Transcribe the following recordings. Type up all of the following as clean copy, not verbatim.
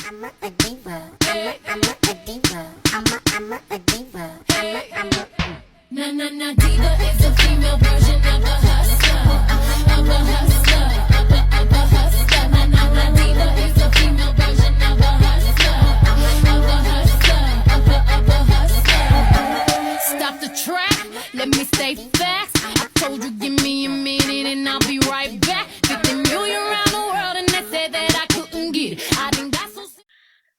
Na diva is a female version of a hustler, of a hustler, of a hustler. Na diva is a female version of a hustler, of a hustler, of a hustler. Stop the track, let me say facts. I told you give me a minute and I'll be right back. 50 million around the world and they said that I couldn't get it. I think that's so.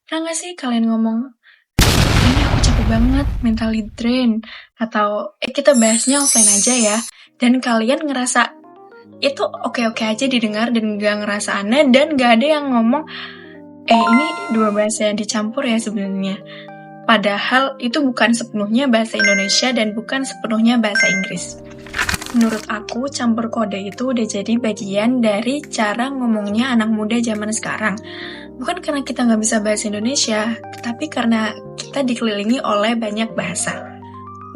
Pernah nggak sih kalian ngomong, ini aku capek banget, mentally drain, atau kita bahasnya offline aja ya, dan kalian ngerasa itu oke-oke aja didengar dan gak ngerasa aneh, dan gak ada yang ngomong, ini dua bahasa yang dicampur ya sebenarnya. Padahal itu bukan sepenuhnya bahasa Indonesia dan bukan sepenuhnya bahasa Inggris. Menurut aku, campur kode itu udah jadi bagian dari cara ngomongnya anak muda zaman sekarang. Bukan karena kita nggak bisa bahasa Indonesia, tapi karena kita dikelilingi oleh banyak bahasa.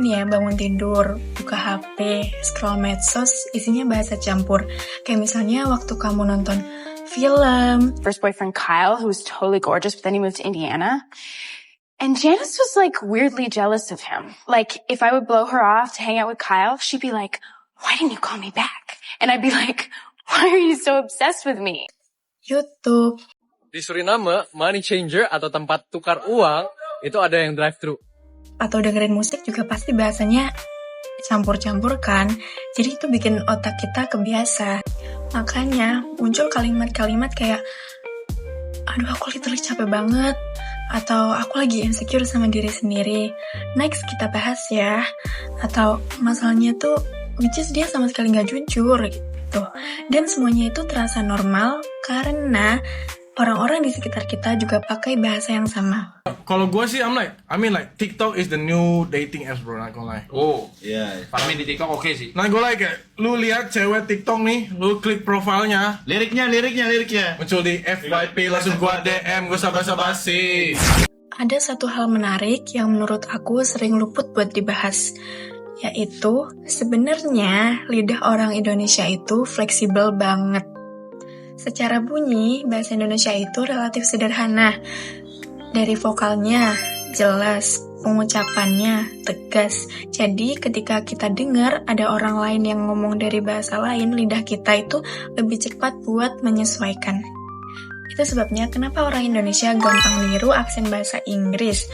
Nih ya, bangun tidur, buka HP, scroll medsos, isinya bahasa campur. Kayak misalnya waktu kamu nonton film. First boyfriend Kyle, who was totally gorgeous, but then he moved to Indiana. And Janice was like weirdly jealous of him. Like if I would blow her off to hang out with Kyle, she'd be like, "Why didn't you call me back?" And I'd be like, "Why are you so obsessed with me?" YouTube. Di Suriname, money changer atau tempat tukar uang itu ada yang drive-thru. Atau dengerin musik juga pasti bahasanya campur-campur kan. Jadi itu bikin otak kita kebiasa. Makanya muncul kalimat-kalimat kayak, aduh aku literally capek banget. Atau aku lagi insecure sama diri sendiri. Next kita bahas ya. Atau masalahnya tuh, which is dia sama sekali gak jujur gitu. Dan semuanya itu terasa normal karena orang-orang di sekitar kita juga pakai bahasa yang sama. Kalau gue sih, I mean like TikTok is the new dating apps bro, not gonna lie. Oh, iya. Parmin di TikTok oke sih. Nah gue like kayak, lu lihat cewek TikTok nih, lu klik profilnya, Liriknya. muncul di FYP, langsung gua DM, gue basa-basi. Ada satu hal menarik yang menurut aku sering luput buat dibahas, yaitu sebenarnya lidah orang Indonesia itu fleksibel banget. Secara bunyi, bahasa Indonesia itu relatif sederhana. Dari vokalnya, jelas, pengucapannya, tegas. Jadi ketika kita dengar ada orang lain yang ngomong dari bahasa lain, lidah kita itu lebih cepat buat menyesuaikan. Itu sebabnya kenapa orang Indonesia gampang niru aksen bahasa Inggris,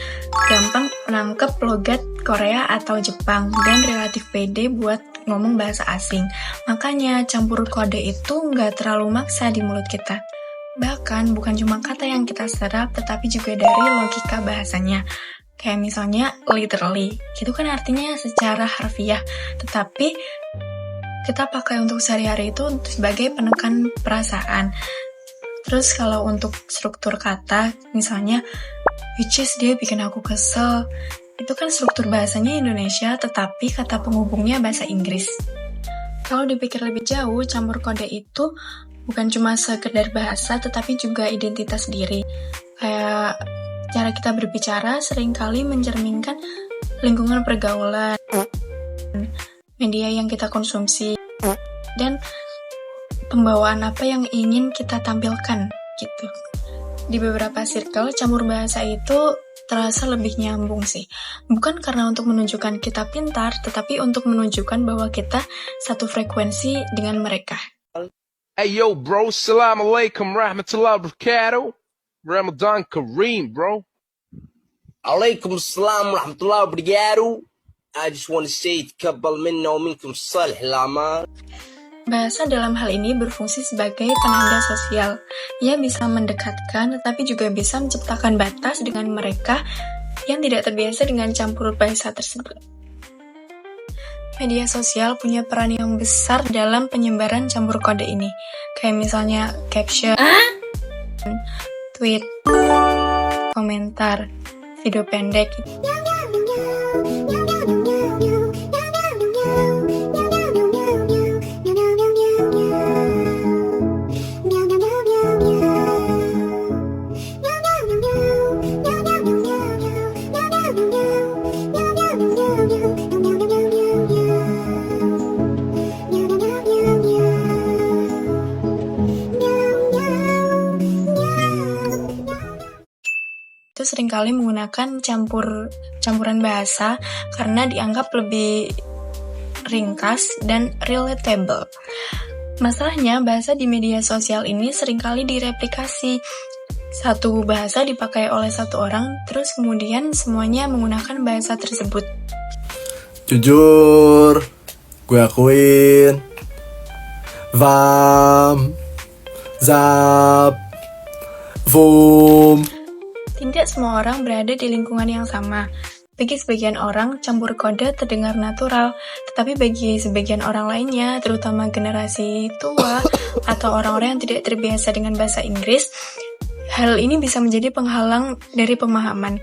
gampang menangkap logat Korea atau Jepang, dan relatif pede buat ngomong bahasa asing. Makanya campur kode itu nggak terlalu maksa di mulut kita. Bahkan bukan cuma kata yang kita serap, tetapi juga dari logika bahasanya. Kayak misalnya literally, itu kan artinya secara harfiah, tetapi kita pakai untuk sehari-hari itu sebagai penekan perasaan. Terus kalau untuk struktur kata, misalnya, which is dia bikin aku kesel, itu kan struktur bahasanya Indonesia, tetapi kata penghubungnya bahasa Inggris. Kalau dipikir lebih jauh, campur kode itu bukan cuma sekedar bahasa, tetapi juga identitas diri. Kayak cara kita berbicara seringkali mencerminkan lingkungan pergaulan, media yang kita konsumsi, dan pembawaan apa yang ingin kita tampilkan, gitu. Di beberapa circle, campur bahasa itu terasa lebih nyambung sih. Bukan karena untuk menunjukkan kita pintar, tetapi untuk menunjukkan bahwa kita satu frekuensi dengan mereka. Hey yo bro, Assalamualaikum warahmatullahi wabarakatuh. Ramadan Kareem bro. Waalaikumsalam warahmatullahi wabarakatuh. I just want to say taqabbal minna wa minkum salih al-amal. Bahasa dalam hal ini berfungsi sebagai penanda sosial. Ia bisa mendekatkan, tetapi juga bisa menciptakan batas dengan mereka yang tidak terbiasa dengan campur bahasa tersebut. Media sosial punya peran yang besar dalam penyebaran campur kode ini. Kayak misalnya caption, tweet, komentar, video pendek, itu seringkali menggunakan campuran bahasa karena dianggap lebih ringkas dan relatable. Masalahnya, bahasa di media sosial ini seringkali direplikasi. Satu bahasa dipakai oleh satu orang, terus kemudian semuanya menggunakan bahasa tersebut. Jujur, gue akuin. Vam, zap, vum. Tidak semua orang berada di lingkungan yang sama. Bagi sebagian orang, campur kode terdengar natural, tetapi bagi sebagian orang lainnya, terutama generasi tua atau orang-orang yang tidak terbiasa dengan bahasa Inggris, hal ini bisa menjadi penghalang dari pemahaman.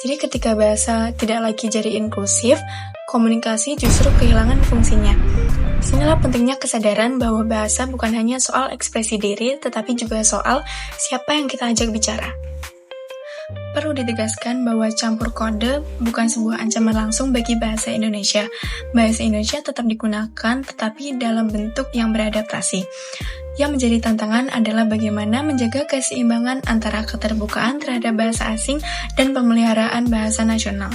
Jadi ketika bahasa tidak lagi jadi inklusif, komunikasi justru kehilangan fungsinya. Disinilah pentingnya kesadaran bahwa bahasa bukan hanya soal ekspresi diri, tetapi juga soal siapa yang kita ajak bicara. Perlu ditegaskan bahwa campur kode bukan sebuah ancaman langsung bagi bahasa Indonesia. Bahasa Indonesia tetap digunakan, tetapi dalam bentuk yang beradaptasi. Yang menjadi tantangan adalah bagaimana menjaga keseimbangan antara keterbukaan terhadap bahasa asing dan pemeliharaan bahasa nasional.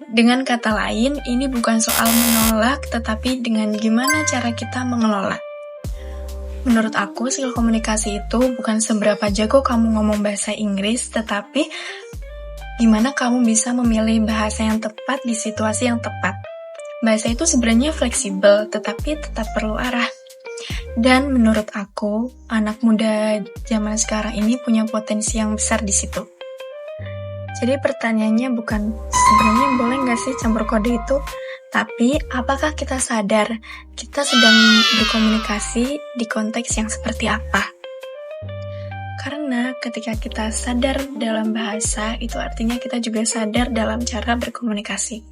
Dengan kata lain, ini bukan soal menolak, tetapi dengan gimana cara kita mengelola. Menurut aku, skill komunikasi itu bukan seberapa jago kamu ngomong bahasa Inggris, tetapi gimana kamu bisa memilih bahasa yang tepat di situasi yang tepat. Bahasa itu sebenarnya fleksibel, tetapi tetap perlu arah. Dan menurut aku, anak muda zaman sekarang ini punya potensi yang besar di situ. Jadi pertanyaannya bukan sebenarnya boleh nggak sih campur kode itu, tapi apakah kita sadar kita sedang berkomunikasi di konteks yang seperti apa? Karena ketika kita sadar dalam bahasa, itu artinya kita juga sadar dalam cara berkomunikasi.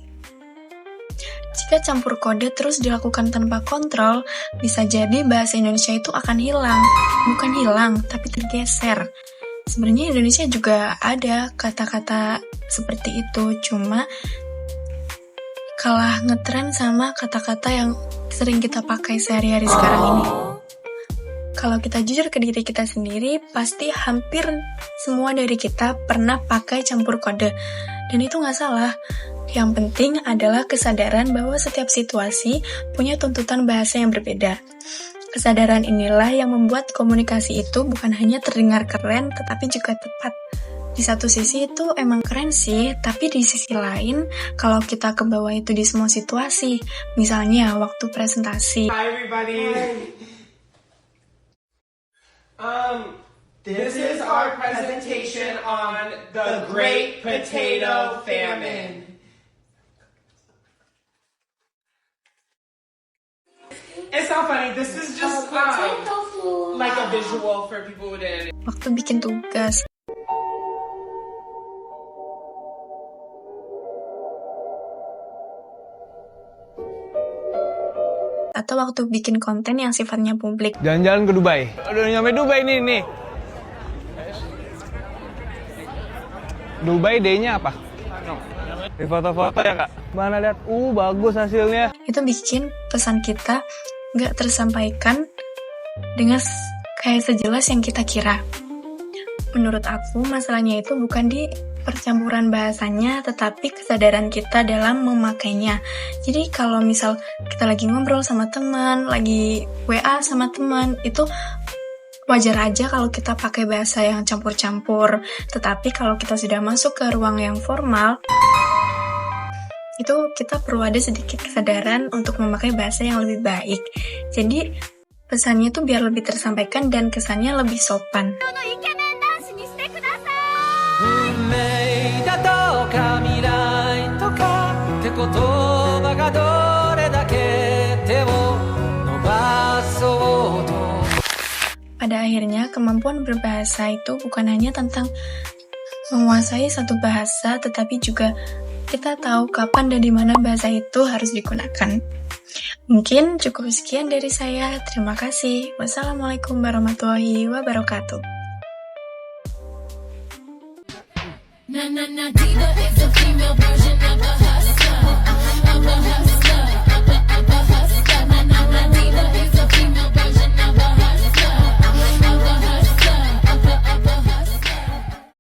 Jika campur kode terus dilakukan tanpa kontrol, bisa jadi bahasa Indonesia itu akan hilang. Bukan hilang, tapi tergeser. Sebenarnya Indonesia juga ada kata-kata seperti itu, cuma kalah ngetren sama kata-kata yang sering kita pakai sehari-hari sekarang ini. Kalau kita jujur ke diri kita sendiri, pasti hampir semua dari kita pernah pakai campur kode. Dan itu nggak salah. Yang penting adalah kesadaran bahwa setiap situasi punya tuntutan bahasa yang berbeda. Kesadaran inilah yang membuat komunikasi itu bukan hanya terdengar keren, tetapi juga tepat. Di satu sisi itu emang keren sih, tapi di sisi lain, kalau kita ke bawah itu di semua situasi, misalnya waktu presentasi. Hi everybody. This is our presentation on the Great Potato Famine. It's not funny. This is just like a visual for people who didn't. Waktu bikin tugas. Atau waktu bikin konten yang sifatnya publik. Jalan-jalan ke Dubai. Udah nyampe Dubai nih. Dubai day-nya apa? Di foto-foto ya kak? Mana lihat? Bagus hasilnya. Itu bikin pesan kita nggak tersampaikan dengan kayak sejelas yang kita kira. Menurut aku, masalahnya itu bukan di percampuran bahasanya, tetapi kesadaran kita dalam memakainya. Jadi kalau misal kita lagi ngobrol sama teman, lagi WA sama teman, itu wajar aja kalau kita pakai bahasa yang campur-campur. Tetapi kalau kita sudah masuk ke ruang yang formal, itu kita perlu ada sedikit kesadaran untuk memakai bahasa yang lebih baik. Jadi pesannya tuh biar lebih tersampaikan dan kesannya lebih sopan. Pada akhirnya, kemampuan berbahasa itu bukan hanya tentang menguasai satu bahasa, tetapi juga kita tahu kapan dan di mana bahasa itu harus digunakan. Mungkin cukup sekian dari saya. Terima kasih. Wassalamualaikum warahmatullahi wabarakatuh. Na na na diva is a female version of a hustler, of a hustler, of a hustler. Na na na diva is a female version